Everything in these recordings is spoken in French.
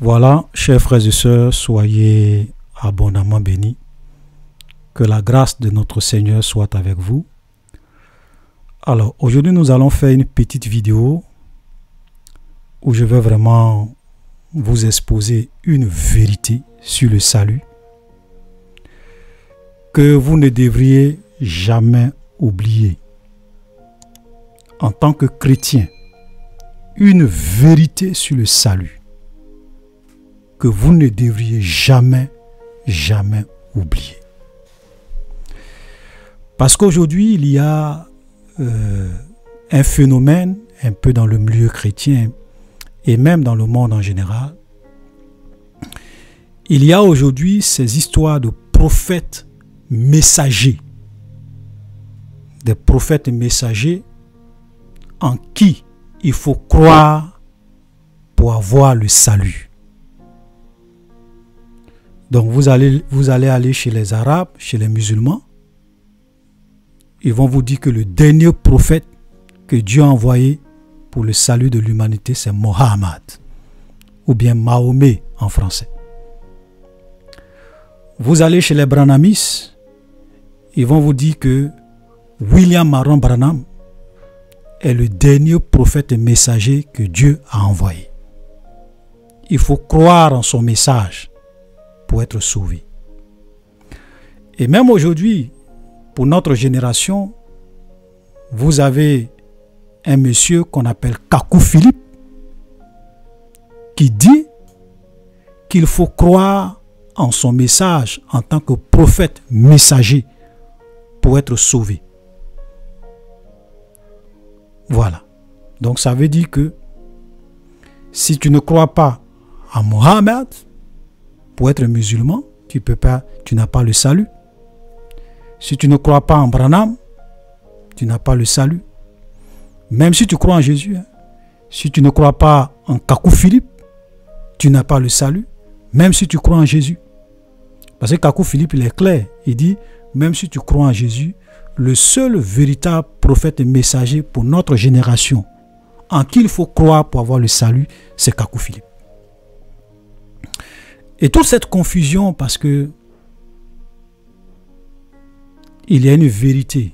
Voilà, chers frères et sœurs, soyez abondamment bénis. Que la grâce de notre Seigneur soit avec vous. Alors, aujourd'hui, nous allons faire une petite vidéo où je vais vraiment vous exposer une vérité sur le salut que vous ne devriez jamais oublier. En tant que chrétien, une vérité sur le salut que vous ne devriez jamais oublier. Parce qu'aujourd'hui, il y a un phénomène un peu dans le milieu chrétien et même dans le monde en général. Il y a aujourd'hui ces histoires de prophètes messagers. Des prophètes messagers en qui il faut croire pour avoir le salut. Donc vous allez aller chez les Arabes, chez les musulmans. Ils vont vous dire que le dernier prophète que Dieu a envoyé pour le salut de l'humanité, c'est Mohammed, ou bien Mahomet en français. Vous allez chez les Branamis, ils vont vous dire que William Marion Branham est le dernier prophète messager que Dieu a envoyé. Il faut croire en son message pour être sauvé. Et même aujourd'hui, pour notre génération, vous avez un monsieur qu'on appelle Kakou Philippe qui dit qu'il faut croire en son message en tant que prophète messager pour être sauvé. Voilà. Donc ça veut dire que si tu ne crois pas à Mohammed pour être musulman, tu n'as pas le salut. Si tu ne crois pas en Branham, tu n'as pas le salut. Même si tu crois en Jésus, si tu ne crois pas en Kakou Philippe, tu n'as pas le salut. Même si tu crois en Jésus. Parce que Kakou Philippe, il est clair. Il dit, même si tu crois en Jésus, le seul véritable prophète et messager pour notre génération, en qui il faut croire pour avoir le salut, c'est Kakou Philippe. Et toute cette confusion, parce que il y a une vérité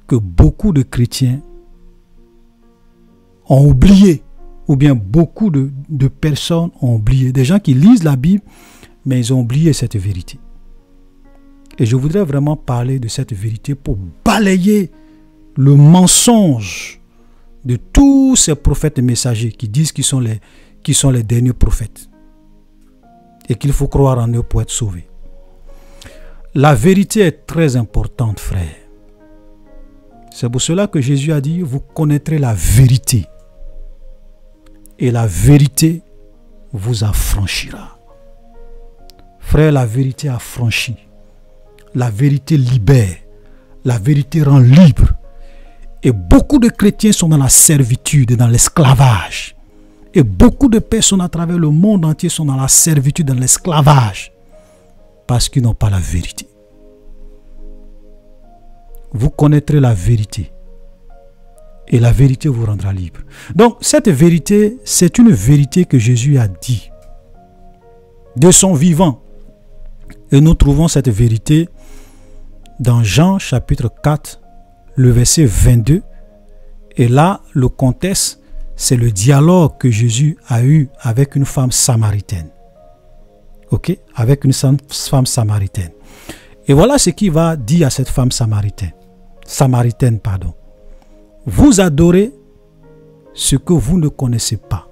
que beaucoup de chrétiens ont oublié, ou bien beaucoup de personnes ont oublié. Des gens qui lisent la Bible, mais ils ont oublié cette vérité. Et je voudrais vraiment parler de cette vérité pour balayer le mensonge de tous ces prophètes et messagers qui disent qu'ils sont les derniers prophètes et qu'il faut croire en eux pour être sauvés. La vérité est très importante, frère. C'est pour cela que Jésus a dit, vous connaîtrez la vérité. Et la vérité vous affranchira. Frère, la vérité affranchit. La vérité libère. La vérité rend libre. Et beaucoup de chrétiens sont dans la servitude, dans l'esclavage. Et beaucoup de personnes à travers le monde entier sont dans la servitude, dans l'esclavage. Parce qu'ils n'ont pas la vérité. Vous connaîtrez la vérité. Et la vérité vous rendra libre. Donc, cette vérité, c'est une vérité que Jésus a dit. De son vivant. Et nous trouvons cette vérité dans Jean chapitre 4, le verset 22. Et là, le contexte, c'est le dialogue que Jésus a eu avec une femme samaritaine. Ok, avec une femme samaritaine. Et voilà ce qu'il va dire à cette femme samaritaine. Vous adorez ce que vous ne connaissez pas.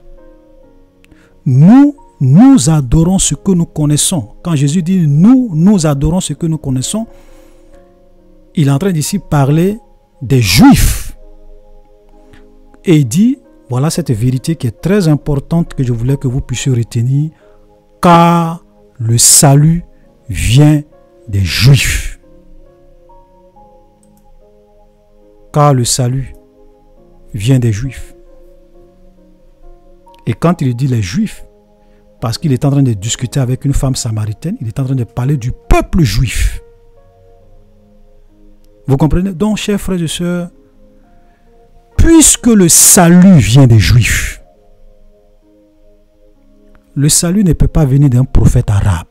Nous adorons ce que nous connaissons. Quand Jésus dit nous adorons ce que nous connaissons, il est en train d'ici parler des Juifs. Et il dit, voilà cette vérité qui est très importante que je voulais que vous puissiez retenir, car le salut vient des Juifs. Car le salut vient des Juifs. Et quand il dit les Juifs, parce qu'il est en train de discuter avec une femme samaritaine, il est en train de parler du peuple juif. Vous comprenez? Donc, chers frères et sœurs, puisque le salut vient des Juifs, le salut ne peut pas venir d'un prophète arabe,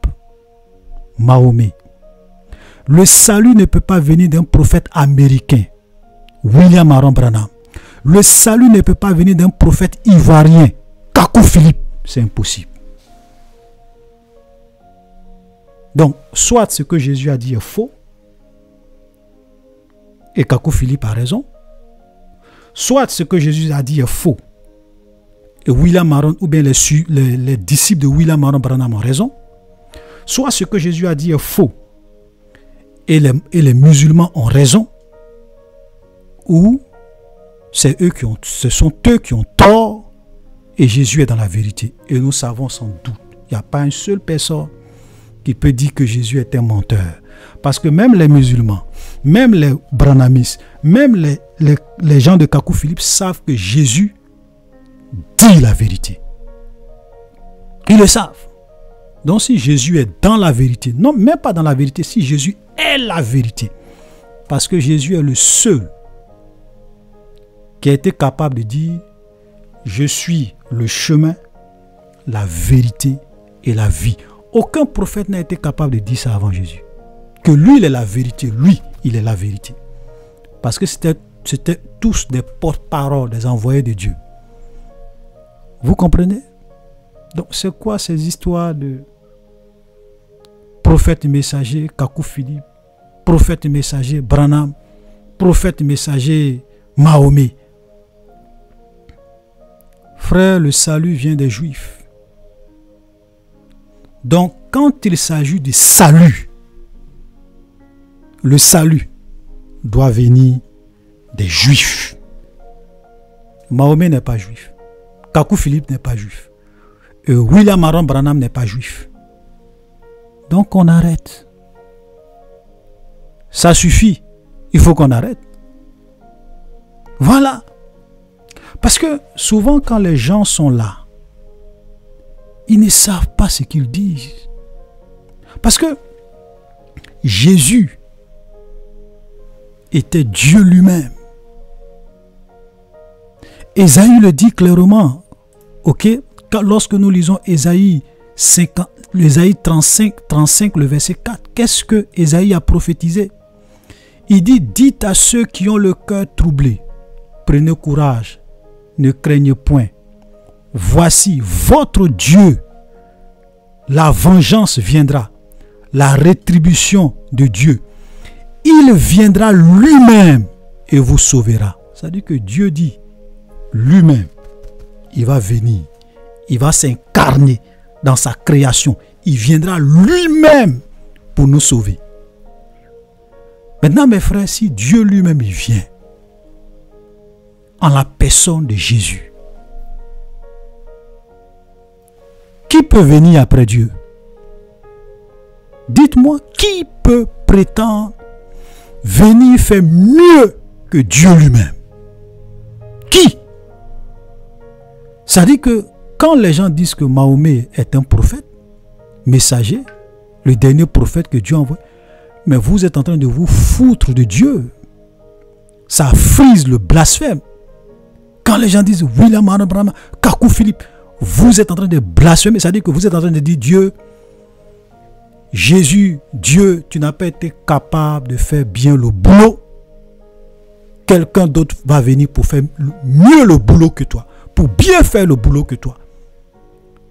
Mahomet. Le salut ne peut pas venir d'un prophète américain, William Aaron Branham. Le salut ne peut pas venir d'un prophète ivoirien, Kakou Philippe. C'est impossible. Donc, soit ce que Jésus a dit est faux, et Kakou Philippe a raison, soit ce que Jésus a dit est faux, et William Aaron, ou bien les disciples de William Aaron Branham ont raison, soit ce que Jésus a dit est faux, et les musulmans ont raison, ou ce sont eux qui ont tort, et Jésus est dans la vérité. Et nous savons sans doute, il n'y a pas une seule personne qui peut dire que Jésus est un menteur. Parce que même les musulmans, même les branhamistes, même les gens de Kakou Philippe savent que Jésus dit la vérité. Ils le savent. Donc si Jésus est dans la vérité, non, même pas dans la vérité, si Jésus est la vérité, parce que Jésus est le seul qui a été capable de dire « Je suis le chemin, la vérité et la vie ». Aucun prophète n'a été capable de dire ça avant Jésus. Que lui, il est la vérité. Lui, il est la vérité. Parce que c'était tous des porte-paroles, des envoyés de Dieu. Vous comprenez? Donc, c'est quoi ces histoires de prophète messager, Kakou Philippe, prophète messager, Branham, prophète messager, Mahomet? Frère, le salut vient des Juifs. Donc, quand il s'agit du salut, le salut doit venir des Juifs. Mahomet n'est pas juif. Kakou Philippe n'est pas juif. William Aaron Branham n'est pas juif. Donc, on arrête. Ça suffit. Il faut qu'on arrête. Voilà. Parce que souvent, quand les gens sont là, ils ne savent pas ce qu'ils disent. Parce que Jésus était Dieu lui-même. Ésaïe le dit clairement. Ok? Lorsque nous lisons Ésaïe 35, le verset 4, qu'est-ce que Ésaïe a prophétisé? Il dit, dites à ceux qui ont le cœur troublé, prenez courage, ne craignez point. Voici votre Dieu, la vengeance viendra, la rétribution de Dieu. Il viendra lui-même et vous sauvera. C'est-à-dire que Dieu dit lui-même, il va venir, il va s'incarner dans sa création. Il viendra lui-même pour nous sauver. Maintenant, mes frères, si Dieu lui-même il vient en la personne de Jésus, qui peut venir après Dieu? Dites-moi, qui peut prétendre venir faire mieux que Dieu lui-même? Qui? Ça dit que quand les gens disent que Mahomet est un prophète, messager, le dernier prophète que Dieu envoie, mais vous êtes en train de vous foutre de Dieu. Ça frise le blasphème. Quand les gens disent William Aaron Branham, Kakou Philippe, vous êtes en train de blasphémer, c'est-à-dire que vous êtes en train de dire Dieu, Jésus, Dieu, tu n'as pas été capable de faire bien le boulot. Quelqu'un d'autre va venir pour faire mieux le boulot que toi, pour bien faire le boulot que toi.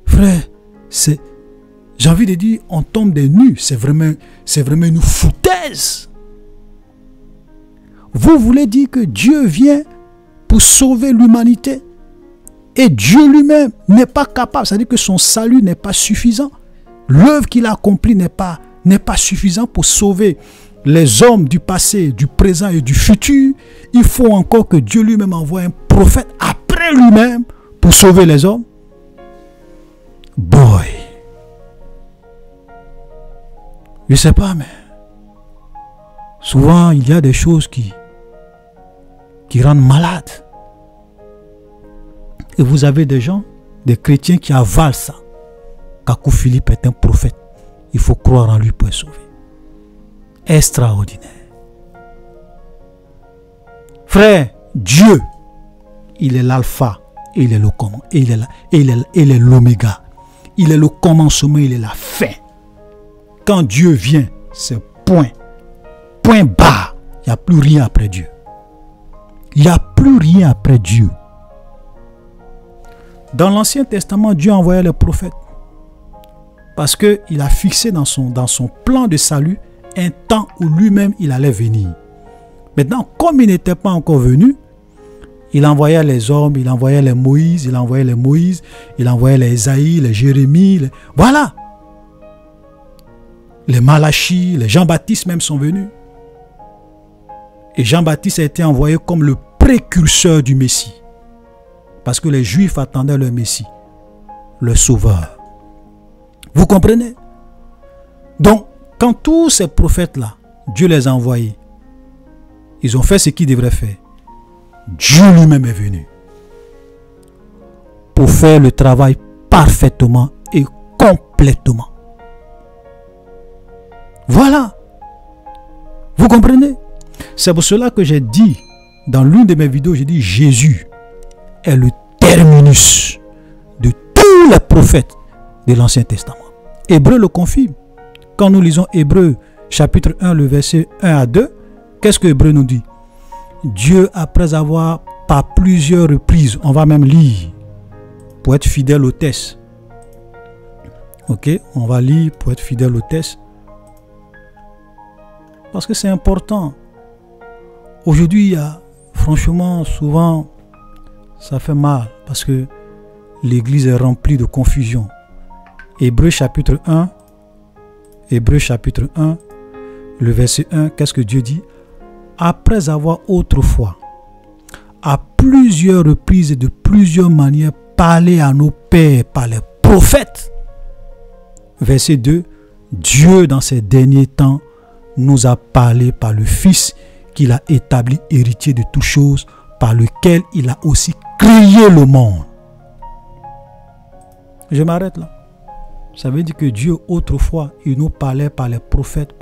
Frère, j'ai envie de dire, on tombe des nues, c'est vraiment une foutaise. Vous voulez dire que Dieu vient pour sauver l'humanité et Dieu lui-même n'est pas capable, c'est-à-dire que son salut n'est pas suffisant. L'œuvre qu'il a accomplie n'est pas suffisante pour sauver les hommes du passé, du présent et du futur. Il faut encore que Dieu lui-même envoie un prophète après lui-même pour sauver les hommes. Boy. Je ne sais pas, mais souvent il y a des choses qui rendent malade. Et vous avez des gens, des chrétiens qui avalent ça. Kakou Philippe est un prophète. Il faut croire en lui pour être sauvé. Extraordinaire. Frère, Dieu, il est l'alpha, il est le comment, il est l'oméga. Il est le commencement, il est la fin. Quand Dieu vient, c'est point. Point barre. Il n'y a plus rien après Dieu. Il n'y a plus rien après Dieu. Dans l'Ancien Testament, Dieu envoyait les prophètes. Parce qu'il a fixé dans son plan de salut un temps où lui-même il allait venir. Maintenant, comme il n'était pas encore venu, il envoyait les hommes, il envoyait les Moïse, il envoyait les Isaïe, les Jérémie, voilà. Les Malachie, les Jean-Baptiste même sont venus. Et Jean-Baptiste a été envoyé comme le précurseur du Messie. Parce que les Juifs attendaient le Messie, le Sauveur. Vous comprenez? Donc, quand tous ces prophètes-là, Dieu les a envoyés, ils ont fait ce qu'ils devraient faire. Dieu lui-même est venu pour faire le travail parfaitement et complètement. Voilà. Vous comprenez? C'est pour cela que j'ai dit, dans l'une de mes vidéos, j'ai dit Jésus est le terminus de tous les prophètes de l'Ancien Testament. Hébreu le confirme. Quand nous lisons Hébreu chapitre 1, le verset 1 à 2, qu'est-ce que Hébreu nous dit? Dieu, après avoir par plusieurs reprises, on va même lire pour être fidèle au texte. Ok, on va lire pour être fidèle au texte. Parce que c'est important. Aujourd'hui, il y a, franchement, souvent, ça fait mal parce que l'église est remplie de confusion. Hébreu chapitre 1, le verset 1, qu'est-ce que Dieu dit? Après avoir autrefois, à plusieurs reprises et de plusieurs manières, parlé à nos pères par les prophètes. Verset 2, Dieu dans ces derniers temps nous a parlé par le Fils qu'il a établi héritier de toutes choses, par lequel il a aussi créé le monde. Je m'arrête là. Ça veut dire que Dieu autrefois, il nous parlait par les prophètes,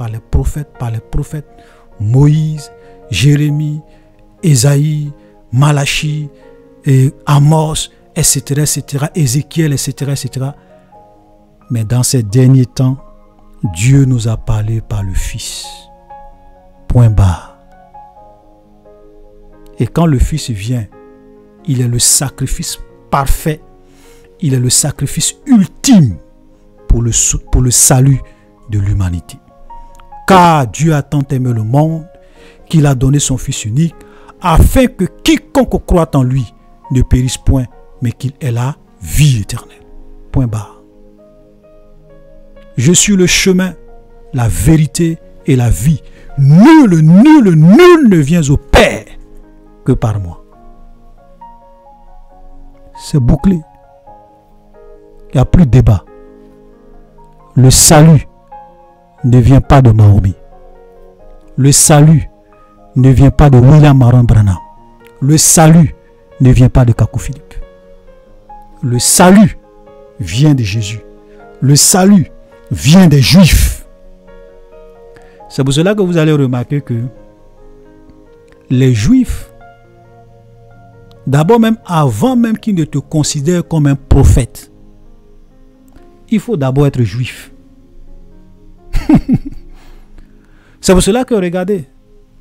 Moïse, Jérémie, Isaïe, Malachie, Amos, etc., Ézéchiel, etc. Mais dans ces derniers temps, Dieu nous a parlé par le Fils. Point barre. Et quand le Fils vient, il est le sacrifice parfait. Il est le sacrifice ultime pour le salut de l'humanité. Car Dieu a tant aimé le monde qu'il a donné son Fils unique, afin que quiconque croit en lui ne périsse point, mais qu'il ait la vie éternelle. Point barre. Je suis le chemin, la vérité et la vie. Nul ne vient au Père que par moi. C'est bouclé. Il n'y a plus de débat. Le salut ne vient pas de Mahomet. Le salut ne vient pas de William Marion Branham. Le salut ne vient pas de Kakou Philippe. Le salut vient de Jésus. Le salut vient des Juifs. C'est pour cela que vous allez remarquer que les Juifs, d'abord même avant même qu'ils ne te considèrent comme un prophète, il faut d'abord être juif. C'est pour cela que regardez,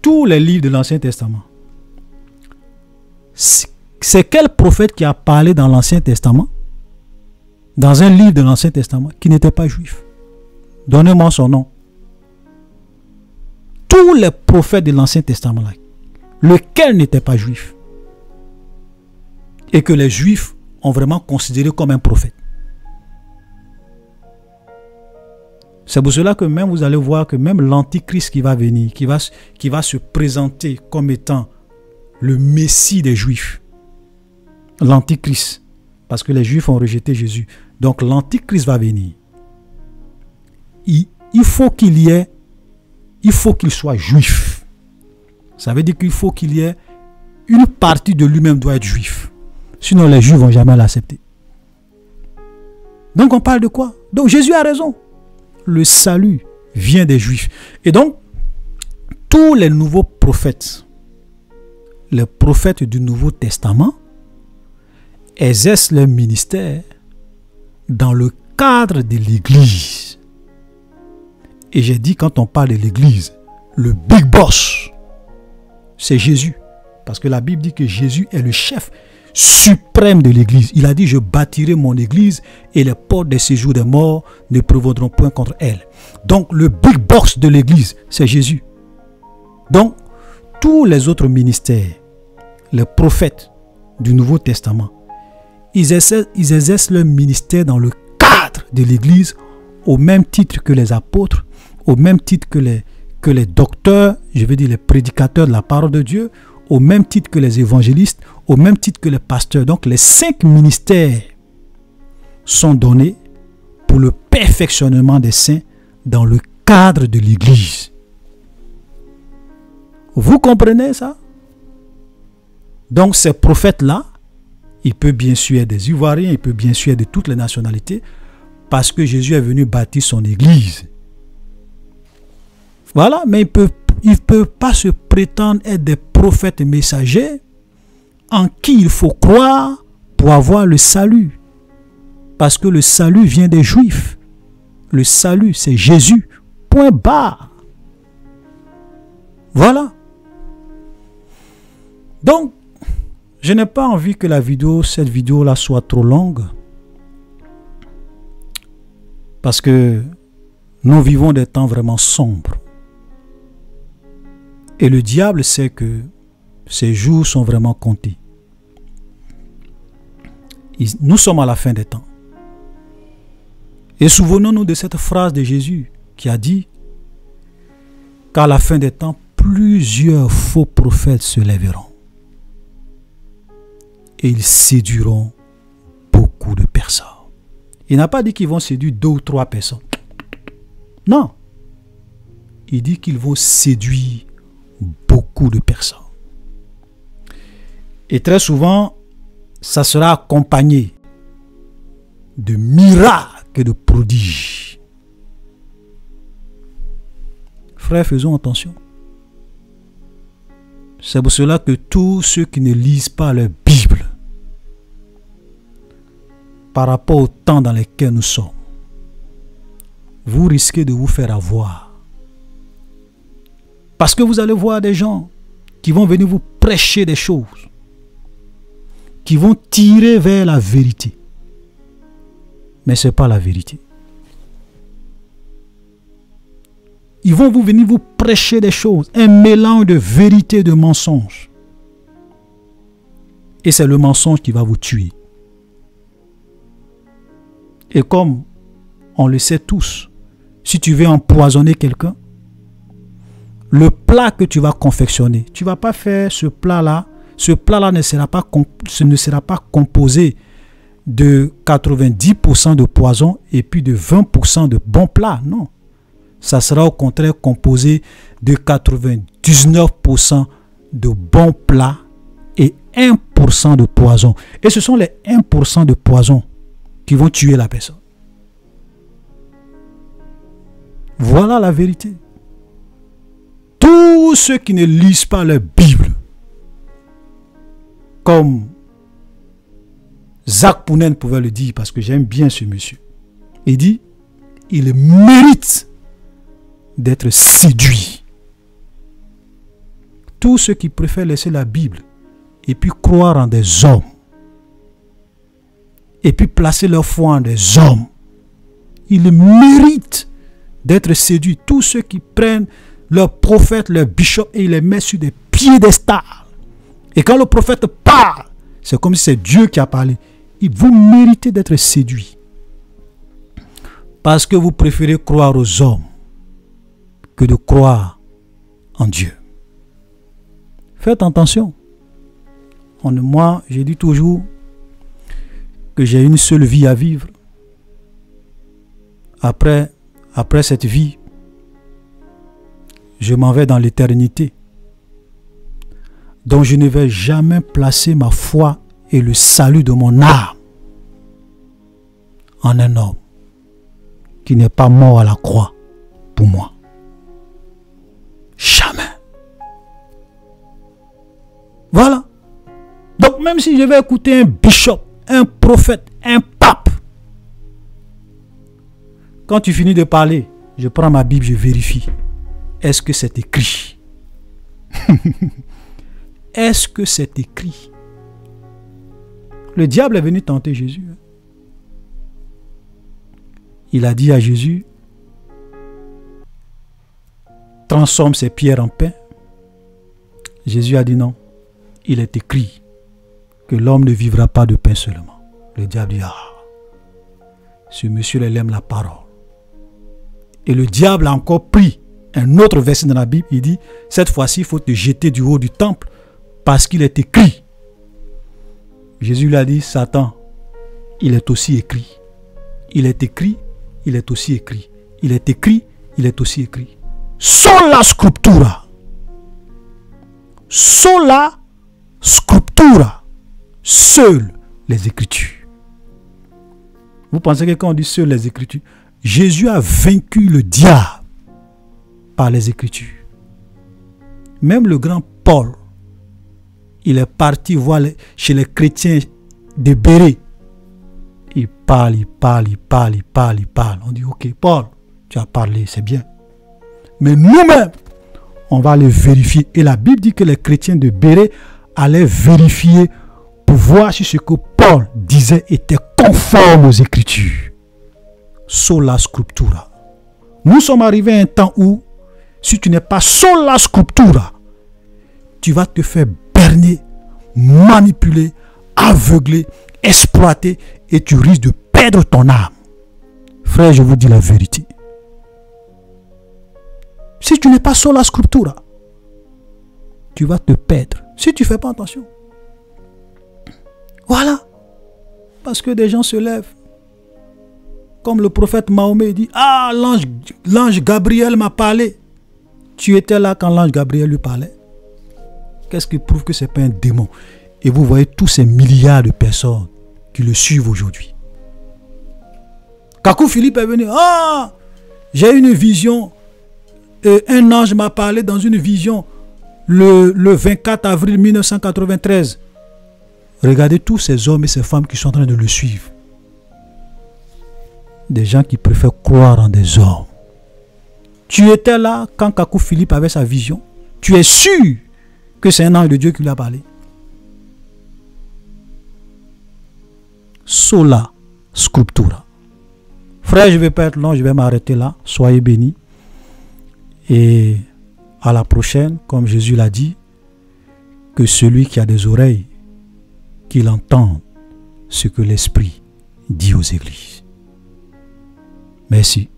tous les livres de l'Ancien Testament, c'est quel prophète qui a parlé dans l'Ancien Testament, dans un livre de l'Ancien Testament, qui n'était pas juif? Donnez-moi son nom. Tous les prophètes de l'Ancien Testament, là, lequel n'était pas juif? Et que les Juifs ont vraiment considéré comme un prophète. C'est pour cela que même vous allez voir que même l'antichrist qui va venir, qui va se présenter comme étant le Messie des Juifs. L'antichrist. Parce que les Juifs ont rejeté Jésus. Donc l'antichrist va venir. Il faut qu'il soit juif. Ça veut dire qu'il faut qu'il y ait une partie de lui-même doit être juif. Sinon les Juifs ne vont jamais l'accepter. Donc on parle de quoi? Donc Jésus a raison. Le salut vient des Juifs. Et donc, tous les nouveaux prophètes, les prophètes du Nouveau Testament, exercent leur ministère dans le cadre de l'Église. Et j'ai dit, quand on parle de l'Église, le big boss, c'est Jésus. Parce que la Bible dit que Jésus est le chef suprême de l'Église. Il a dit, je bâtirai mon Église et les portes des séjours des morts ne prévaudront point contre elle. Donc le big boss de l'Église, c'est Jésus. Donc, tous les autres ministères, les prophètes du Nouveau Testament, ils exercent leur ministère dans le cadre de l'Église au même titre que les apôtres, au même titre que les docteurs, je veux dire les prédicateurs de la parole de Dieu, au même titre que les évangélistes, au même titre que les pasteurs. Donc les 5 ministères sont donnés pour le perfectionnement des saints dans le cadre de l'Église. Vous comprenez ça? Donc ces prophètes-là, il peut bien sûr être des Ivoiriens, il peut bien sûr être de toutes les nationalités, parce que Jésus est venu bâtir son Église. Voilà, mais ils ne peuvent pas se prétendre être des prophètes et messagers en qui il faut croire pour avoir le salut. Parce que le salut vient des Juifs. Le salut, c'est Jésus. Point barre. Voilà. Donc, je n'ai pas envie que cette vidéo-là soit trop longue. Parce que nous vivons des temps vraiment sombres. Et le diable sait que ces jours sont vraiment comptés. Nous sommes à la fin des temps. Et souvenons-nous de cette phrase de Jésus qui a dit qu'à la fin des temps, plusieurs faux prophètes se lèveront. Et ils séduiront beaucoup de personnes. Il n'a pas dit qu'ils vont séduire 2 ou 3 personnes. Non. Il dit qu'ils vont séduire beaucoup de personnes. Et très souvent, ça sera accompagné de miracles et de prodiges. Frères, faisons attention. C'est pour cela que tous ceux qui ne lisent pas leur Bible, par rapport au temps dans lequel nous sommes, vous risquez de vous faire avoir. Parce que vous allez voir des gens qui vont venir vous prêcher des choses, qui vont tirer vers la vérité. Mais ce n'est pas la vérité. Ils vont venir vous prêcher des choses, un mélange de vérité et de mensonge. Et c'est le mensonge qui va vous tuer. Et comme on le sait tous, si tu veux empoisonner quelqu'un, le plat que tu vas confectionner, tu ne vas pas faire ce plat-là. Ce plat-là ne sera pas composé de 90% de poison et puis de 20% de bon plat. Non. Ça sera au contraire composé de 99% de bons plats et 1% de poison. Et ce sont les 1% de poison qui vont tuer la personne. Voilà la vérité. Tous ceux qui ne lisent pas leur Bible, comme Zach Pounen pouvait le dire, parce que j'aime bien ce monsieur, il dit, il mérite d'être séduit. Tous ceux qui préfèrent laisser la Bible et puis croire en des hommes, et puis placer leur foi en des hommes, ils méritent d'être séduits. Tous ceux qui prennent leur prophète, leur bishop et ils les mettent sur des piédestals. Et quand le prophète parle, c'est comme si c'est Dieu qui a parlé. Vous méritez d'être séduits. Parce que vous préférez croire aux hommes que de croire en Dieu. Faites attention. Moi, j'ai dit toujours que j'ai une seule vie à vivre. Après cette vie, je m'en vais dans l'éternité. Donc je ne vais jamais placer ma foi et le salut de mon âme en un homme qui n'est pas mort à la croix pour moi. Jamais. Voilà. Donc même si je vais écouter un bishop, un prophète, un pape, Quand tu finis de parler, je prends ma Bible, je vérifie. Est-ce que c'est écrit? Est-ce que c'est écrit? Le diable est venu tenter Jésus. Il a dit à Jésus, transforme ces pierres en pain. Jésus a dit non. Il est écrit que l'homme ne vivra pas de pain seulement. Le diable dit, ah, ce monsieur-là, il aime la parole. Et le diable a encore pris un autre verset dans la Bible. Il dit, cette fois-ci, il faut te jeter du haut du temple parce qu'il est écrit. Jésus lui a dit, Satan, il est aussi écrit. Il est écrit, il est aussi écrit. Il est écrit, il est aussi écrit. Sola scriptura. Sola scriptura. Seules les Écritures. Vous pensez que quand on dit seules les Écritures, Jésus a vaincu le diable par les Écritures. Même le grand Paul, il est parti voir chez les chrétiens de Bérée. Il parle. On dit, ok, Paul, tu as parlé, c'est bien. Mais nous-mêmes, on va les vérifier. Et la Bible dit que les chrétiens de Bérée allaient vérifier pour voir si ce que Paul disait était conforme aux Écritures. Sola scriptura. Nous sommes arrivés à un temps où, si tu n'es pas sola scriptura, tu vas te faire berner, manipuler, aveugler, exploiter et tu risques de perdre ton âme. Frère, je vous dis la vérité. Si tu n'es pas sola scriptura, tu vas te perdre. Si tu ne fais pas attention. Voilà. Parce que des gens se lèvent. Comme le prophète Mahomet dit, ah, l'ange Gabriel m'a parlé. Tu étais là quand l'ange Gabriel lui parlait. Qu'est-ce qui prouve que ce n'est pas un démon? Et vous voyez tous ces milliards de personnes qui le suivent aujourd'hui. Kakou Philippe est venu. Ah, j'ai une vision. Un ange m'a parlé dans une vision le 24 avril 1993. Regardez tous ces hommes et ces femmes qui sont en train de le suivre. Des gens qui préfèrent croire en des hommes. Tu étais là quand Kakou Philippe avait sa vision. Tu es sûr que c'est un ange de Dieu qui lui a parlé. Sola scriptura. Frère, je ne vais pas être long, je vais m'arrêter là. Soyez bénis. Et à la prochaine, comme Jésus l'a dit, que celui qui a des oreilles, qu'il entende ce que l'Esprit dit aux églises. Merci.